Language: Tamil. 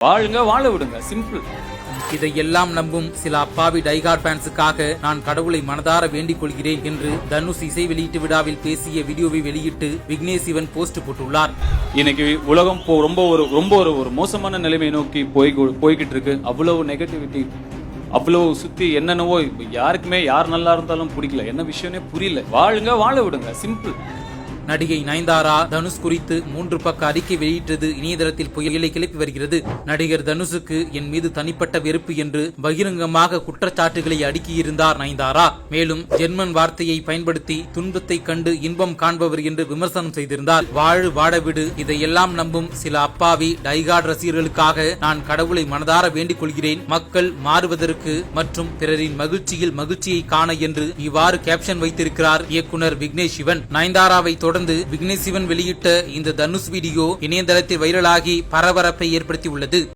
வாழுங்க, வாழ விடுங்க, சிம்பிள். இதையெல்லாம் நம்பும் சில அப்பாவி டைகார்ட் ஃபேன்ஸுக்காக நான் கடவுளை மனதார வேண்டிக் கொள்கிறேன் என்று தனுஷ் இசை வெளியீட்டு விழாவில் பேசிய வீடியோவை வெளியிட்டு விக்னேஷ் சிவன் போஸ்ட் போட்டுள்ளார். இன்னைக்கு உலகம் ரொம்ப ஒரு மோசமான நிலைமை நோக்கி போய்கிட்டு இருக்கு. அவ்வளவு நெகட்டிவிட்டி, அவ்வளவு சுத்தி என்னென்னவோ. யாருக்குமே யார் நல்லா இருந்தாலும் பிடிக்கல. என்ன விஷயம்னே புரியல. வாழுங்க, வாழ விடுங்க, சிம்பிள். நடிகை நயன்தாரா தனுஷ் குறித்து 3 பக்க அறிக்கை வெளியிட்டது இணையதளத்தில் புயலை கிளப்பி வருகிறது. நடிகர் தனுஷுக்கு என் மீது தனிப்பட்ட வெறுப்பு என்று பகிரங்கமாக குற்றச்சாட்டுகளை அடுக்கியிருந்தார் நயன்தாரா. மேலும் ஜெர்மன் வார்த்தையை பயன்படுத்தி துன்பத்தை கண்டு இன்பம் காண்பவர் என்று விமர்சனம் செய்திருந்தார். வாழு வாழவிடு, இதையெல்லாம் நம்பும் சில அப்பாவி டைகார்ட் ரசிகர்களுக்காக நான் கடவுளை மனதார வேண்டிக் கொள்கிறேன். மக்கள் மாறுவதற்கு மற்றும் பிறரின் மகிழ்ச்சியில் மகிழ்ச்சியை காண என்று இவ்வாறு கேப்ஷன் வைத்திருக்கிறார் இயக்குனர் விக்னேஷ் சிவன். நயன்தாராவை தொடர்ந்து விக்னேஷ் சிவன் வெளியிட்ட இந்த தனுஷ் வீடியோ இணையதளத்தில் வைரலாகி பரபரப்பை ஏற்படுத்தி உள்ளது.